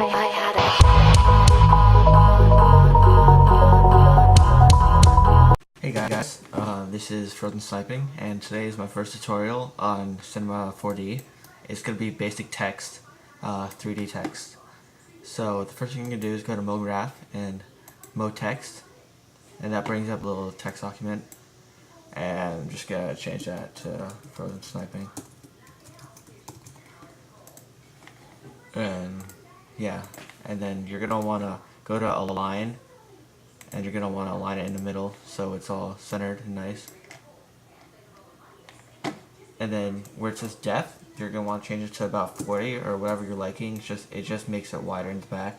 Hey guys, this is Frozen Sniping, and today is my first tutorial on Cinema 4D. It's going to be basic text, 3D text. So the first thing you're going to do is go to Mode Graph and Mode Text, and that brings up a little text document. And I'm just going to change that to Frozen Sniping. And yeah, and then you're going to want to go to Align, and you're going to want to align it in the middle so it's all centered and nice. And then where it says depth, you're going to want to change it to about 40 or whatever you're liking. It just makes it wider in the back.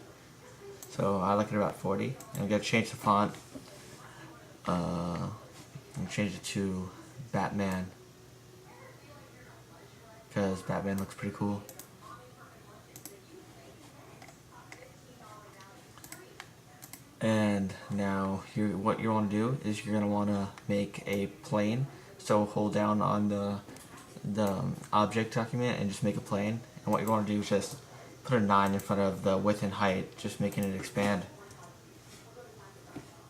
So I like it about 40. I'm going to change the font. I'm going to change it to Batman, because Batman looks pretty cool. And now what you want to do is you're going to want to make a plane. So hold down on the object document and just make a plane. And what you want to do is just put a 9 in front of the width and height, just making it expand.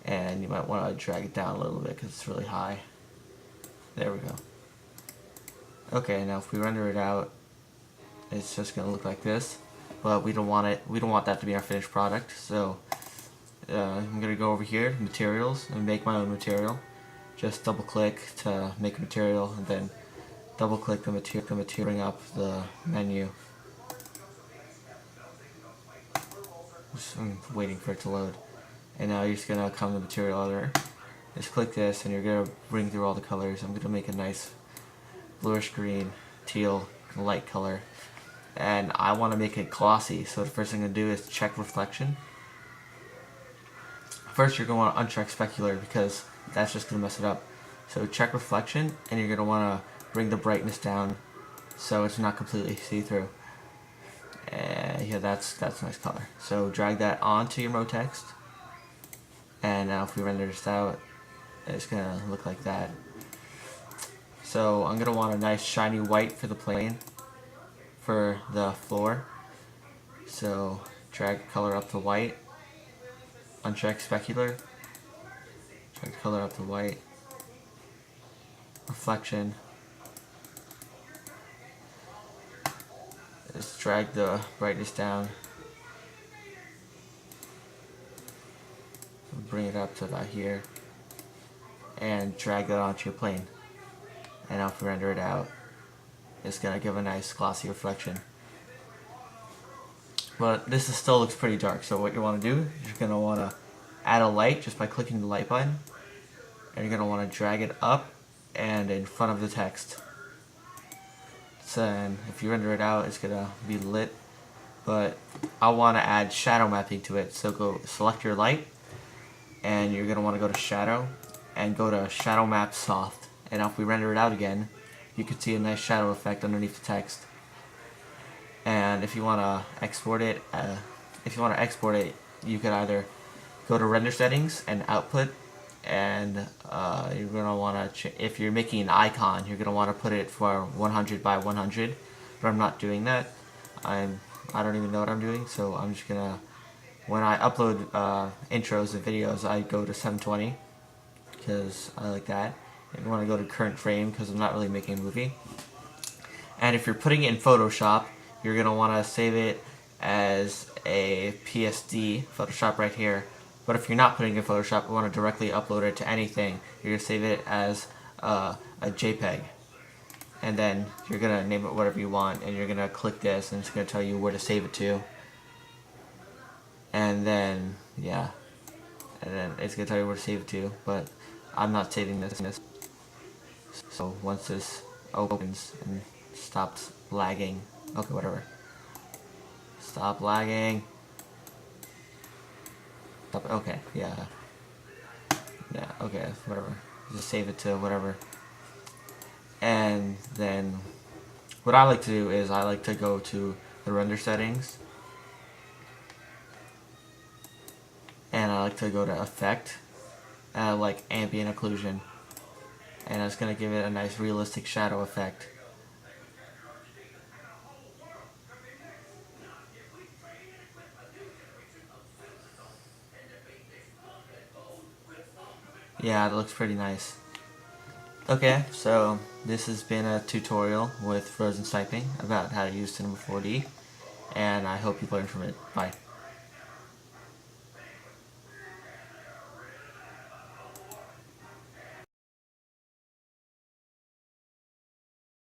And you might want to drag it down a little bit because it's really high. There we go. Okay, now if we render it out, it's just going to look like this. But we don't want it. We don't want that to be our finished product. So I'm going to go over here, materials, and make my own material. Just double click to make a material, and then double click the material, bring up the menu. I'm waiting for it to load. And now you're just going to come to the material editor. Just click this, and you're going to bring through all the colors. I'm going to make a nice bluish green, teal, light color. And I want to make it glossy, so the first thing I'm going to do is check reflection. First, you're going to want to uncheck specular because that's just going to mess it up. So check reflection, and you're going to want to bring the brightness down so it's not completely see-through. And yeah, that's a nice color. So drag that onto your mode text, and now if we render this out, it's going to look like that. So I'm going to want a nice shiny white for the plane, for the floor. So drag color up to white. Uncheck specular, check color up to white, reflection, just drag the brightness down, bring it up to about here, and drag that onto your plane. And now if we render it out, it's going to give a nice glossy reflection. But this still looks pretty dark, so what you want to do is you're going to want to add a light just by clicking the light button. And you're going to want to drag it up and in front of the text. So then if you render it out, it's going to be lit. But I want to add shadow mapping to it, so go select your light, and you're going to want to go to shadow and go to shadow map soft. And now if we render it out again, you can see a nice shadow effect underneath the text. And if you want to export it, you could either go to render settings and output, and you're gonna want to, if you're making an icon, you're gonna want to put it for 100 by 100. But I'm not doing that. I don't even know what I'm doing, so I'm just gonna, when I upload intros and videos, I go to 720 because I like that. And you want to go to current frame because I'm not really making a movie. And if you're putting it in Photoshop, you're going to want to save it as a PSD, Photoshop right here. But if you're not putting it in Photoshop, you want to directly upload it to anything, you're going to save it as a JPEG. And then you're going to name it whatever you want, and you're going to click this, and it's going to tell you where to save it to. And then, yeah. And then it's going to tell you where to save it to, but I'm not saving this. So once this opens and stops lagging, okay, whatever. Stop lagging. Stop, okay, yeah. Yeah, okay, whatever. Just save it to whatever. And then what I like to do is I like to go to the render settings. And I like to go to effect. And I like ambient occlusion. And it's going to give it a nice realistic shadow effect. Yeah, it looks pretty nice. Okay, so this has been a tutorial with Frozen Sniping about how to use Cinema 4D, and I hope you learned from it. Bye.